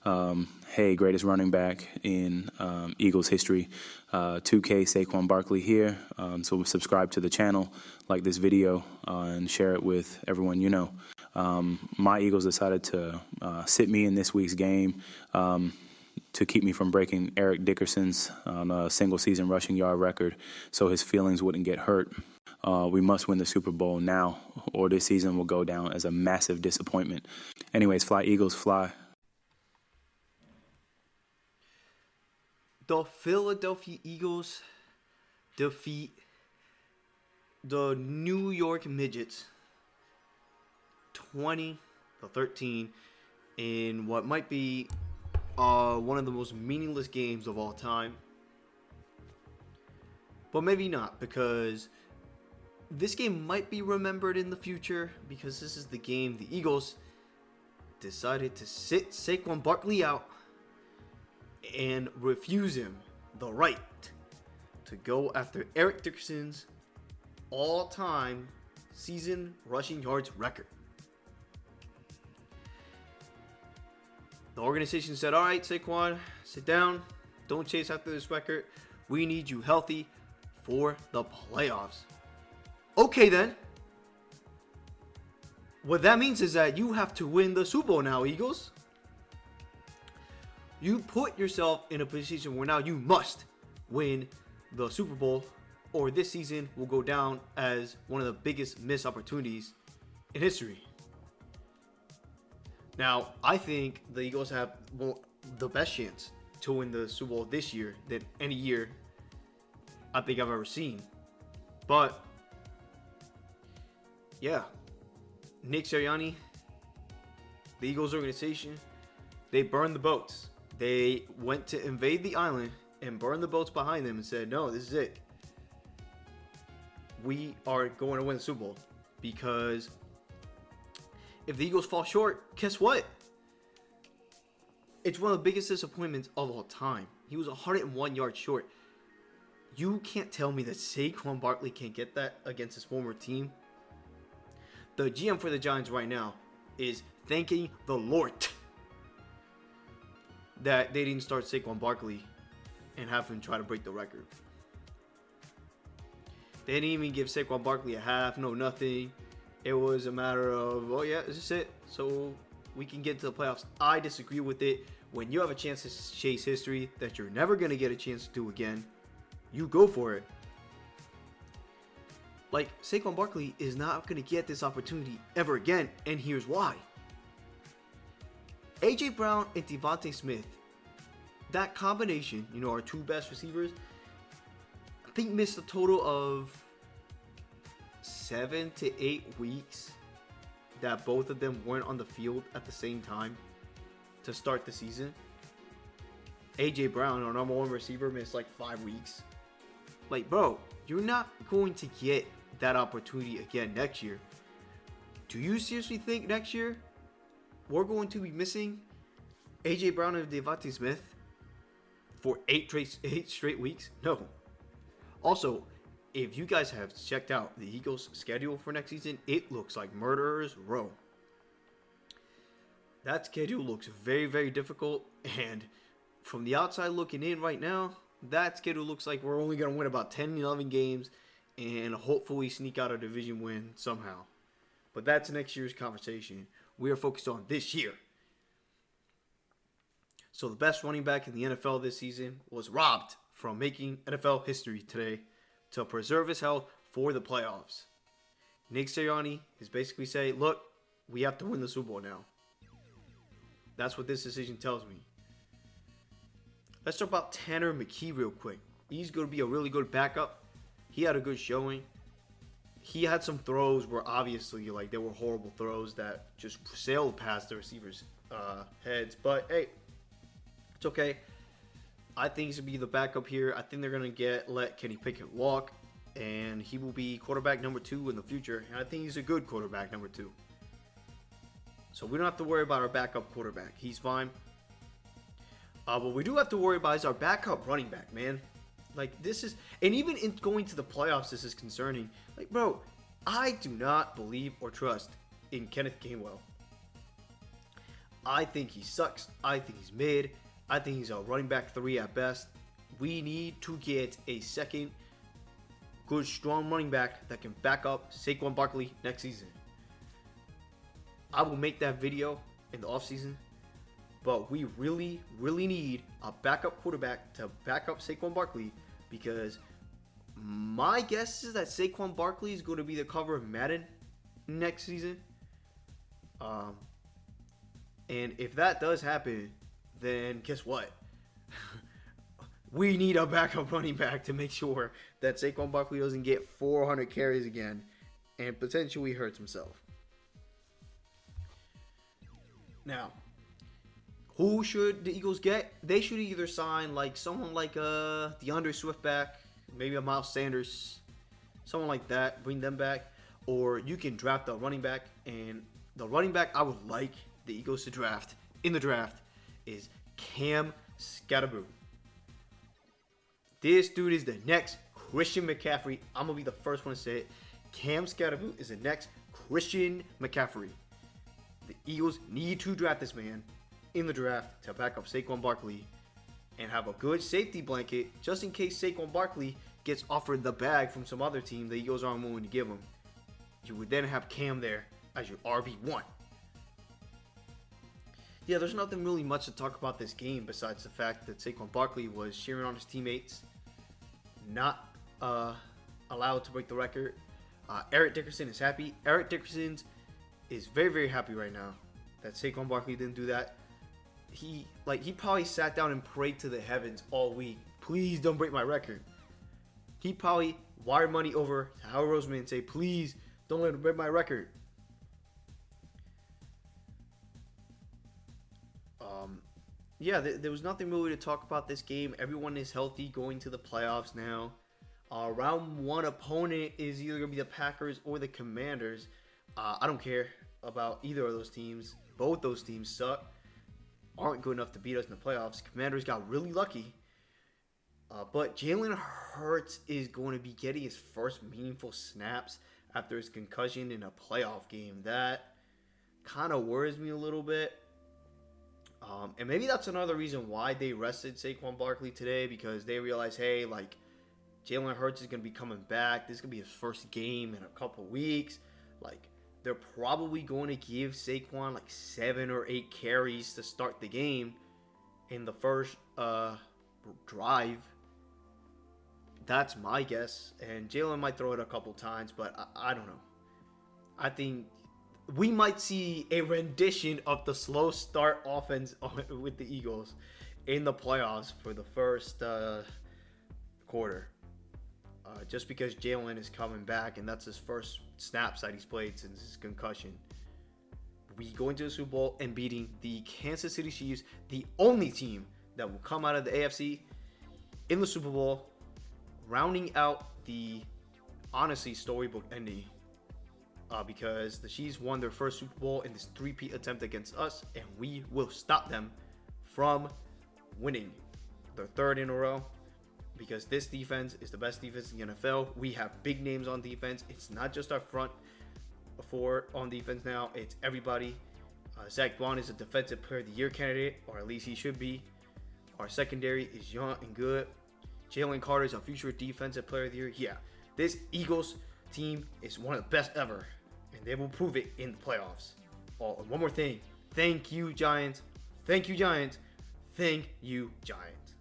Hey, greatest running back in Eagles history. 2K Saquon Barkley here. So subscribe to the channel, like this video, and share it with everyone you know. My Eagles decided to sit me in this week's game to keep me from breaking Erik Dickerson's single-season rushing yard record, so his feelings wouldn't get hurt. We must win the Super Bowl now, or this season will go down as a massive disappointment. Anyways, fly Eagles, fly. The Philadelphia Eagles defeat the New York Midgets 20-13 in what might be one of the most meaningless games of all time. But maybe not, because this game might be remembered in the future, because this is the game the Eagles decided to sit Saquon Barkley out and refuse him the right to go after Erik Dickerson's all-time season rushing yards record. The organization said, all right, Saquon, sit down. Don't chase after this record. We need you healthy for the playoffs. Okay, then. What that means is that you have to win the Super Bowl now, Eagles. You put yourself in a position where now you must win the Super Bowl, or this season will go down as one of the biggest missed opportunities in history. Now, I think the Eagles have the best chance to win the Super Bowl this year than any year I think I've ever seen. But, yeah, Nick Sirianni, the Eagles organization, they burned the boats. They went to invade the island and burned the boats behind them and said, no, this is it. We are going to win the Super Bowl. Because if the Eagles fall short, guess what? It's one of the biggest disappointments of all time. He was 101 yards short. You can't tell me that Saquon Barkley can't get that against his former team. The GM for the Giants right now is thanking the Lord that they didn't start Saquon Barkley and have him try to break the record. They didn't even give Saquon Barkley a half, no nothing. It was a matter of, oh yeah, this is it, so we can get to the playoffs. I disagree with it. When you have a chance to chase history that you're never going to get a chance to do again, you go for it. Like, Saquon Barkley is not going to get this opportunity ever again, and here's why. A.J. Brown and Devontae Smith, that combination, our two best receivers, I think missed a total of 7 to 8 weeks that both of them weren't on the field at the same time to start the season. A.J. Brown, our number one receiver, missed like 5 weeks. Like, bro, you're not going to get that opportunity again next year. Do you seriously think next year we're going to be missing A.J. Brown and Devontae Smith for 8 straight weeks? No. Also, if you guys have checked out the Eagles' schedule for next season, it looks like Murderer's Row. That schedule looks very, very difficult, and from the outside looking in right now, that schedule looks like we're only going to win about 10, 11 games and hopefully sneak out a division win somehow. But that's next year's conversation. We are focused on this year. So the best running back in the NFL this season was robbed from making NFL history today to preserve his health for the playoffs. Nick Sirianni is basically saying, look, we have to win the Super Bowl now. That's what this decision tells me. Let's talk about Tanner McKee real quick. He's going to be a really good backup. He had a good showing. He had some throws where obviously they were horrible throws that just sailed past the receivers' heads. But hey, it's okay. I think he's going to be the backup here. I think they're going to let Kenny Pickett walk, and he will be quarterback number 2 in the future. And I think he's a good quarterback number 2. So we don't have to worry about our backup quarterback. He's fine. What we do have to worry about is our backup running back, man. This is, and even in going to the playoffs, this is concerning. Bro, I do not believe or trust in Kenneth Gainwell. I think he sucks. I think he's mid. I think he's a running back 3 at best. We need to get a second good, strong running back that can back up Saquon Barkley next season. I will make that video in the offseason, but we really, really need a backup quarterback to back up Saquon Barkley, because my guess is that Saquon Barkley is going to be the cover of Madden next season. And if that does happen, then guess what? We need a backup running back to make sure that Saquon Barkley doesn't get 400 carries again and potentially hurts himself. Now, who should the Eagles get? They should either sign like someone like DeAndre Swift back, maybe a Miles Sanders, someone like that, bring them back, or you can draft a running back. And the running back I would like the Eagles to draft in the draft is Cam Scatterboo. This dude is the next Christian McCaffrey. I'm going to be the first one to say it. Cam Scatterboo is the next Christian McCaffrey. The Eagles need to draft this man in the draft to back up Saquon Barkley and have a good safety blanket just in case Saquon Barkley gets offered the bag from some other team the Eagles aren't willing to give him. You would then have Cam there as your RB1. Yeah, there's nothing really much to talk about this game besides the fact that Saquon Barkley was cheering on his teammates, not allowed to break the record. Erik Dickerson is happy. Erik Dickerson is very, very happy right now that Saquon Barkley didn't do that. He probably sat down and prayed to the heavens all week. Please don't break my record. He probably wired money over to Howard Roseman and say, please don't let him break my record. Yeah, there was nothing really to talk about this game. Everyone is healthy going to the playoffs now. Round 1 opponent is either going to be the Packers or the Commanders. I don't care about either of those teams. Both those teams suck. Aren't good enough to beat us in the playoffs. Commanders got really lucky. But Jalen Hurts is going to be getting his first meaningful snaps after his concussion in a playoff game. That kind of worries me a little bit. And maybe that's another reason why they rested Saquon Barkley today, because they realize, hey, like, Jalen Hurts is going to be coming back. This is going to be his first game in a couple weeks. Like, they're probably going to give Saquon like 7 or 8 carries to start the game in the first drive. That's my guess. And Jalen might throw it a couple times, but I don't know. I think we might see a rendition of the slow start offense with the Eagles in the playoffs for the first quarter. Just because Jalen is coming back, and that's his first snaps that he's played since his concussion. We go into the Super Bowl and beating the Kansas City Chiefs, the only team that will come out of the AFC in the Super Bowl, rounding out the, honestly, storybook ending. Because the Chiefs won their first Super Bowl in this three-peat attempt against us, and we will stop them from winning their third in a row. Because this defense is the best defense in the NFL. We have big names on defense. It's not just our front four on defense now. It's everybody. Zach Bond is a Defensive Player of the Year candidate, or at least he should be. Our secondary is young and good. Jalen Carter is a future Defensive Player of the Year. Yeah, this Eagles team is one of the best ever, and they will prove it in the playoffs. Oh, and one more thing. Thank you, Giants. Thank you, Giants. Thank you, Giants.